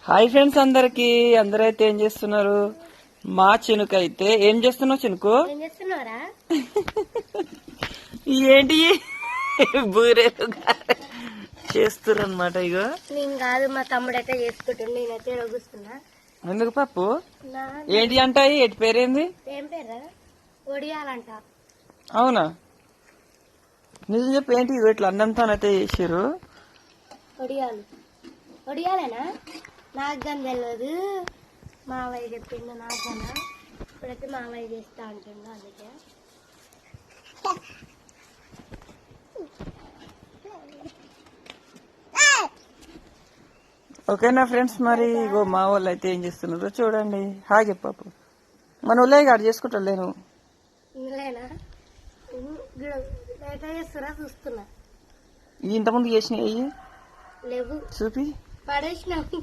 Hi friends అందరైతే ఏం చేస్తున్నారు? మా చినుకు అయితే ఏం చేస్తున్నావు చినుకు? ఏంటి బూరెలు చేస్తున్నారు అనమాట. ఇగో నేను కాదు, మా తమ్ముడు అయితే చేసుకుంటాడు, నేనైతే రొగుస్తున్నా. ఎందుకు పప్పు ఏంటి అంటాయి? ఎటు పేరేంది? ఏం పేరు? ఒడియాలంట. అవునా, నిజం చెప్పి ఏంటి ఇట్లా అన్నంతోనైతే చేసారు? ఒడియాలేనా? నాకు కానీ తెలియదు, మావయ్య చెప్పిండు. నాకన్నా ఇప్పుడైతే మావయ్య చేస్తా అంటుండు, అందుకే. ఓకేనా ఫ్రెండ్స్, మరి ఇగో మా వాళ్ళు అయితే ఏం చేస్తున్నారో చూడండి. హాయ్ చెప్పు. మన ఊళ్ళో గాడు చేసుకుంటాలేను. చూస్తున్నా. ఇంతకుముందు చేసినాయి లేవు, చూపి పడేసిన.